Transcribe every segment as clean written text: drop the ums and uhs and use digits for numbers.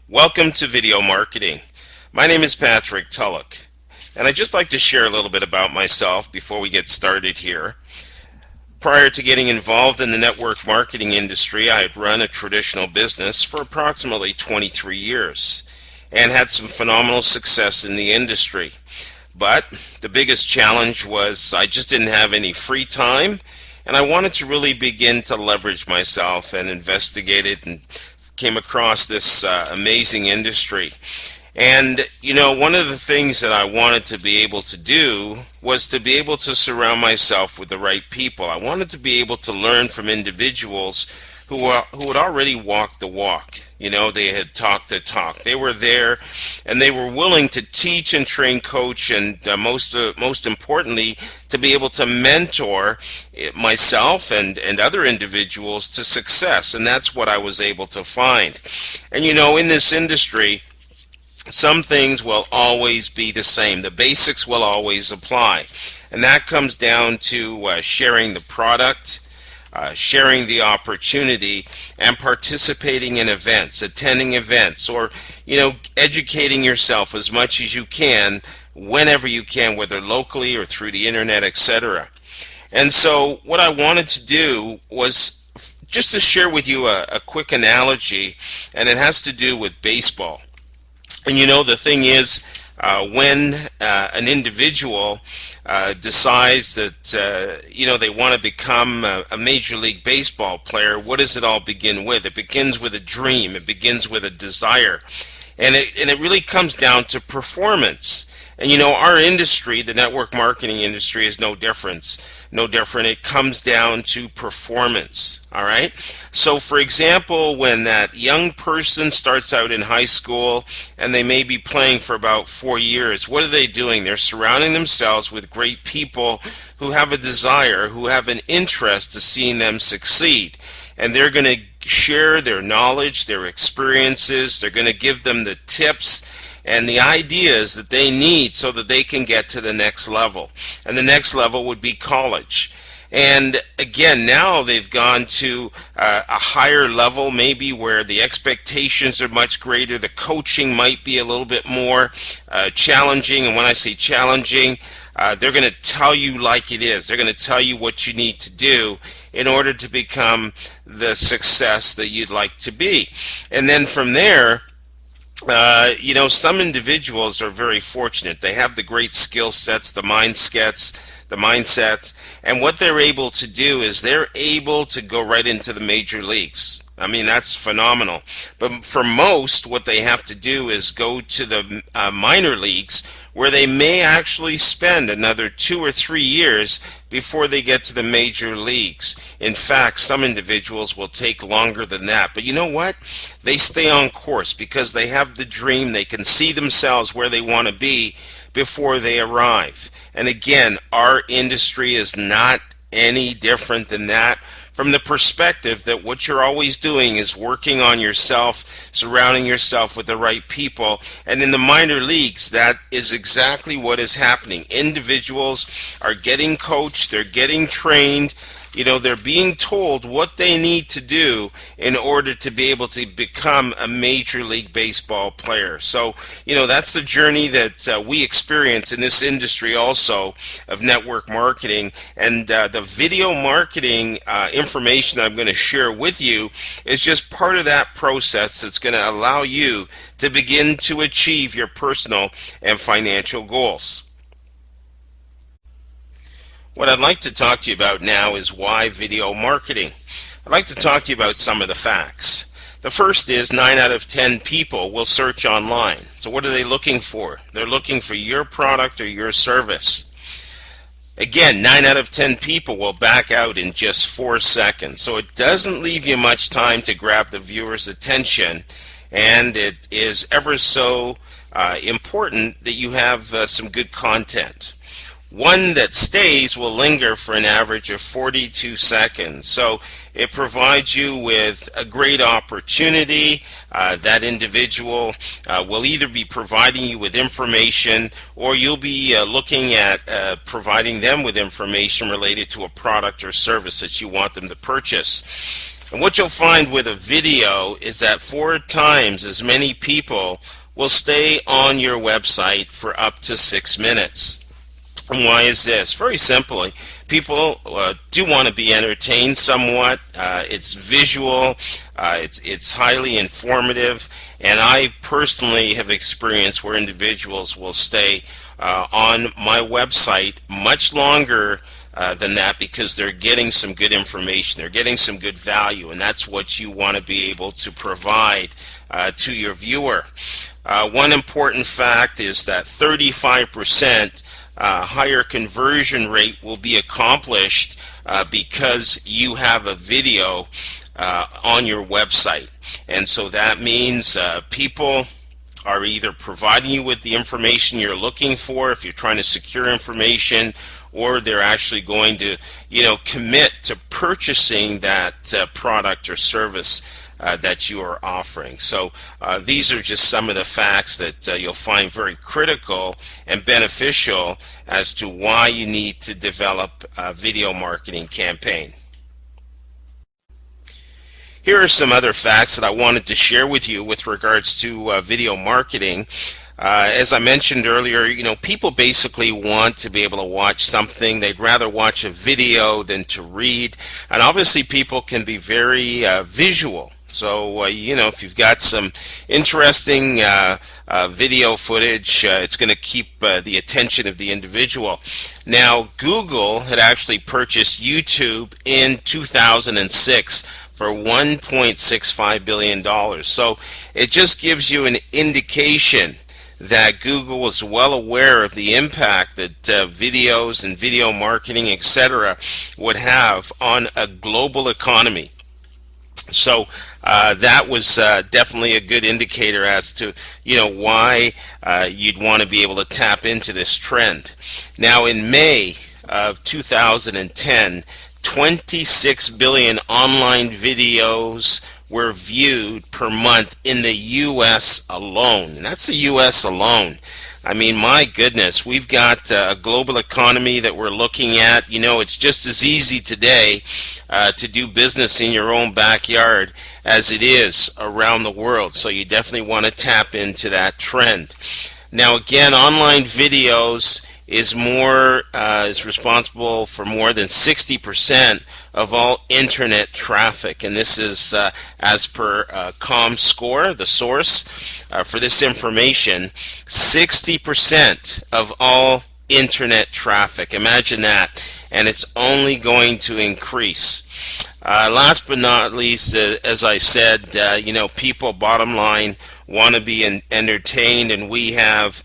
Welcome to Video Marketing. My name is Patrick Tulloch, and I'd just like to share a little bit about myself before we get started here. Prior to getting involved in the network marketing industry, I had run a traditional business for approximately 23 years and had some phenomenal success in the industry. But the biggest challenge was I just didn't have any free time, and I wanted to really begin to leverage myself and investigate it, and came across this amazing industry. And one of the things that I wanted to be able to do was to be able to surround myself with the right people. I wanted to be able to learn from individuals who had already walked the walk. They had talked the talk. They were there, and they were willing to teach and train, coach, and most importantly, to be able to mentor myself and other individuals to success. And that's what I was able to find. And in this industry, some things will always be the same. The basics will always apply. And that comes down to sharing the product, sharing the opportunity, and participating in events, attending events, or educating yourself as much as you can, whenever you can, whether locally or through the internet, etc. And so what I wanted to do was just to share with you a quick analogy, and it has to do with baseball. And the thing is, when an individual decides that they want to become a Major League Baseball player, what does it all begin with? It begins with a dream. It begins with a desire. And it really comes down to performance. And our industry, the network marketing industry, is no different. It comes down to performance. All right. So for example, when that young person starts out in high school and they may be playing for about 4 years, what are they doing? They're surrounding themselves with great people who have a desire, who have an interest to seeing them succeed. And they're going to share their knowledge, their experiences. They're going to give them the tips and the ideas that they need so that they can get to the next level. And the next level would be college. And again, now they've gone to a higher level, maybe where the expectations are much greater. The coaching might be a little bit more challenging. And when I say challenging, they're going to tell you like it is. They're going to tell you what you need to do in order to become the success that you'd like to be. And then from there, some individuals are very fortunate. They have the great skill sets, the mindsets, and what they're able to do is they're able to go right into the major leagues. I mean, that's phenomenal. But for most, what they have to do is go to the minor leagues, where they may actually spend another 2 or 3 years before they get to the major leagues. In fact, some individuals will take longer than that. But you know what? They stay on course because they have the dream. They can see themselves where they want to be before they arrive. And again, our industry is not any different than that, from the perspective that what you're always doing is working on yourself, surrounding yourself with the right people. And in the minor leagues, that is exactly what is happening. Individuals are getting coached, they're getting trained, they're being told what they need to do in order to be able to become a Major League Baseball player. So, that's the journey that we experience in this industry also of network marketing. And the video marketing information I'm going to share with you is just part of that process that's going to allow you to begin to achieve your personal and financial goals. What I'd like to talk to you about now is why video marketing. I'd like to talk to you about some of the facts. The first is 9 out of 10 people will search online. So what are they looking for? They're looking for your product or your service. Again, 9 out of 10 people will back out in just 4 seconds. So it doesn't leave you much time to grab the viewer's attention, and it is ever so important that you have some good content. One that stays will linger for an average of 42 seconds. So it provides you with a great opportunity. That individual will either be providing you with information, or you'll be looking at providing them with information related to a product or service that you want them to purchase. And what you'll find with a video is that 4 times as many people will stay on your website for up to 6 minutes. And why is this? Very simply, people do want to be entertained somewhat. It's visual, it's highly informative, and I personally have experienced where individuals will stay on my website much longer than that because they're getting some good information, they're getting some good value, and that's what you want to be able to provide to your viewer. One important fact is that 35% higher conversion rate will be accomplished because you have a video on your website. And so that means people are either providing you with the information you're looking for if you're trying to secure information, or they're actually going to, commit to purchasing that product or service that you are offering. So these are just some of the facts that you'll find very critical and beneficial as to why you need to develop a video marketing campaign. Here are some other facts that I wanted to share with you with regards to video marketing. As I mentioned earlier, people basically want to be able to watch something. They'd rather watch a video than to read. And obviously people can be very visual. So, if you've got some interesting video footage, it's going to keep the attention of the individual. Now, Google had actually purchased YouTube in 2006 for $1.65 billion. So it just gives you an indication that Google was well aware of the impact that videos and video marketing, etc., would have on a global economy. So that was definitely a good indicator as to why you'd want to be able to tap into this trend. Now, in May of 2010, 26 billion online videos were viewed per month in the U.S. alone. And that's the U.S. alone. I mean, my goodness, we've got a global economy that we're looking at. It's just as easy today to do business in your own backyard as it is around the world. So you definitely want to tap into that trend. Now, again, online videos is responsible for more than 60% of all internet traffic, and this is as per ComScore, the source for this information. 60% of all internet traffic. Imagine that, and it's only going to increase. Last but not least, as I said, people, bottom line, want to be entertained, and we have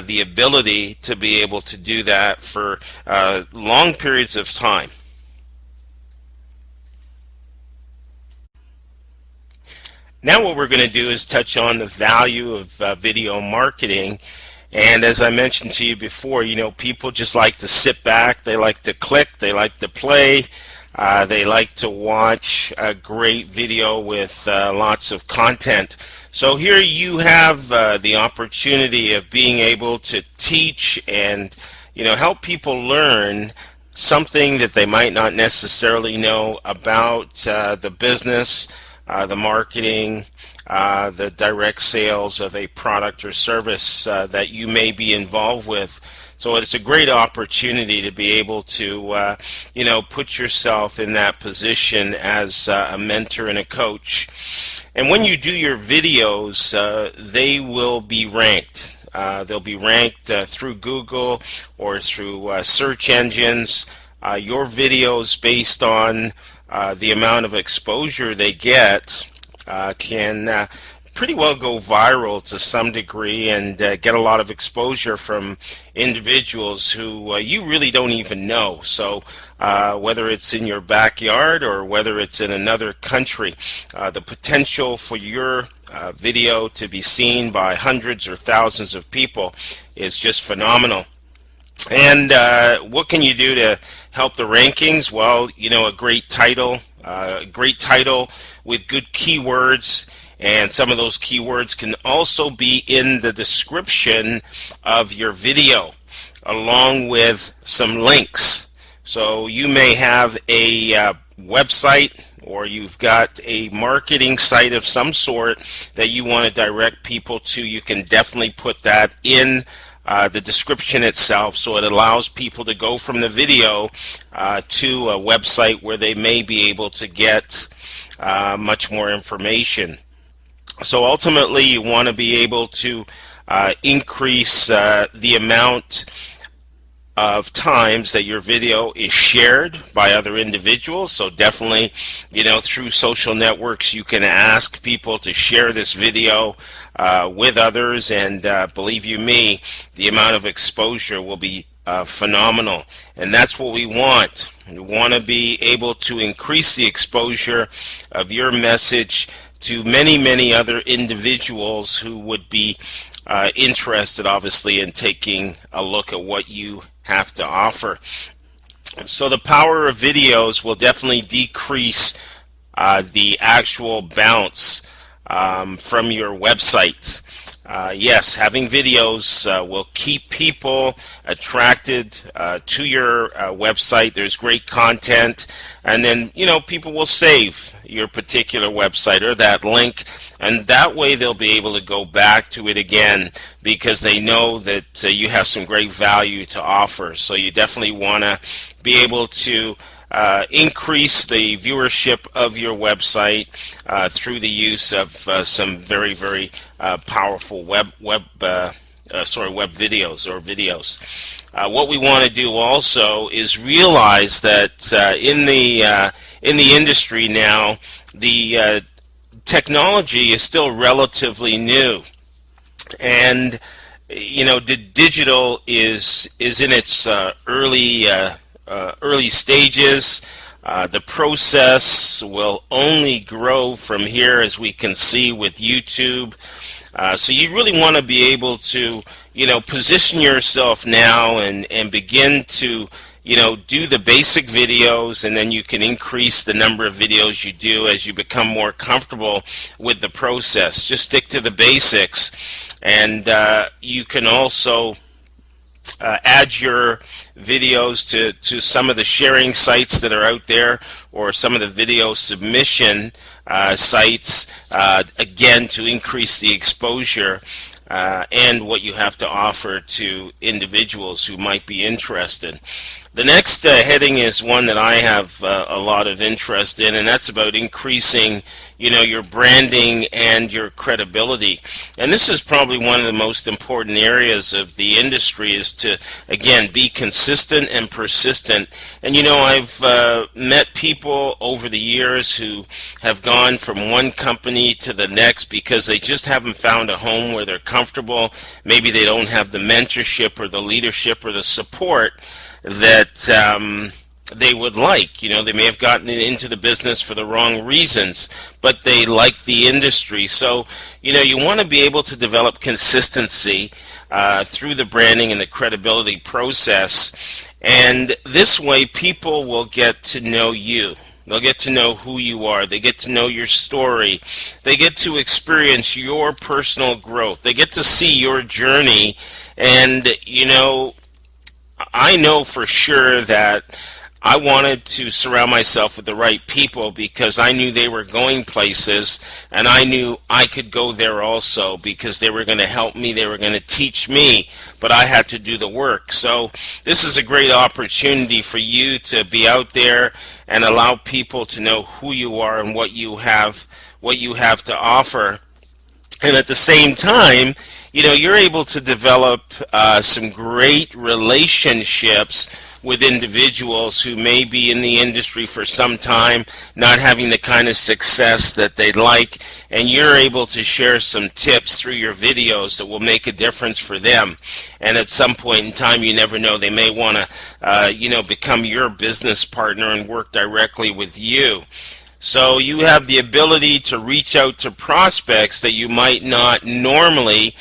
the ability to be able to do that for long periods of time. Now what we're going to do is touch on the value of video marketing. And as I mentioned to you before, people just like to sit back, they like to click, they like to play, they like to watch a great video with lots of content. So here you have the opportunity of being able to teach and help people learn something that they might not necessarily know about the business, the marketing, the direct sales of a product or service that you may be involved with. So it's a great opportunity to be able to put yourself in that position as a mentor and a coach. And when you do your videos, they will be ranked. They'll be ranked through Google or through search engines. Your videos, based on the amount of exposure they get, can pretty well go viral to some degree and get a lot of exposure from individuals who you really don't even know. So whether it's in your backyard or whether it's in another country, the potential for your video to be seen by hundreds or thousands of people is just phenomenal. And what can you do to help the rankings? Well, a great title with good keywords, and some of those keywords can also be in the description of your video along with some links. So you may have a website or you've got a marketing site of some sort that you want to direct people to, you can definitely put that in the description itself, so it allows people to go from the video to a website where they may be able to get much more information. So ultimately, you want to be able to increase the amount of times that your video is shared by other individuals. So definitely, through social networks, you can ask people to share this video with others, and believe you me, the amount of exposure will be phenomenal. And that's what we want. We want to be able to increase the exposure of your message to many, many other individuals who would be interested, obviously, in taking a look at what you have to offer. So the power of videos will definitely decrease the actual bounce from your website. Yes, having videos will keep people attracted to your website. There's great content, and then people will save your particular website or that link, and that way they'll be able to go back to it again because they know that you have some great value to offer. So you definitely want to be able to increase the viewership of your website through the use of some very, very powerful web videos or videos. What we want to do also is realize that in the industry now, the technology is still relatively new, and the digital is in its early stages. The process will only grow from here, as we can see with YouTube. So you really want to be able to, position yourself now and begin to, do the basic videos, and then you can increase the number of videos you do as you become more comfortable with the process. Just stick to the basics, and you can also add your videos to some of the sharing sites that are out there, or some of the video submission sites, again, to increase the exposure and what you have to offer to individuals who might be interested. The next heading is one that I have a lot of interest in, and that's about increasing, your branding and your credibility. And this is probably one of the most important areas of the industry, is to, again, be consistent and persistent. And I've met people over the years who have gone from one company to the next because they just haven't found a home where they're comfortable. Maybe they don't have the mentorship or the leadership or the support that they would like. They may have gotten into the business for the wrong reasons, but they like the industry. So, you want to be able to develop consistency through the branding and the credibility process. And this way, people will get to know you. They'll get to know who you are. They get to know your story. They get to experience your personal growth. They get to see your journey. And, I know for sure that I wanted to surround myself with the right people because I knew they were going places, and I knew I could go there also because they were going to help me, they were going to teach me, but I had to do the work. So this is a great opportunity for you to be out there and allow people to know who you are and what you have to offer. And at the same time, you're able to develop some great relationships with individuals who may be in the industry for some time, not having the kind of success that they'd like, and you're able to share some tips through your videos that will make a difference for them. And at some point in time, you never know, they may want to, become your business partner and work directly with you. So you have the ability to reach out to prospects that you might not normally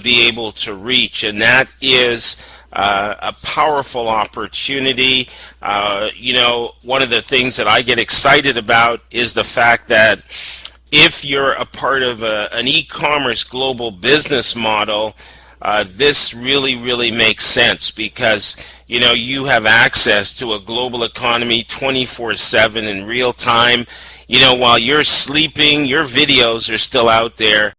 be able to reach, and that is a powerful opportunity. One of the things that I get excited about is the fact that if you're a part of an e-commerce global business model, this really makes sense because you have access to a global economy 24/7 in real time. While you're sleeping, your videos are still out there.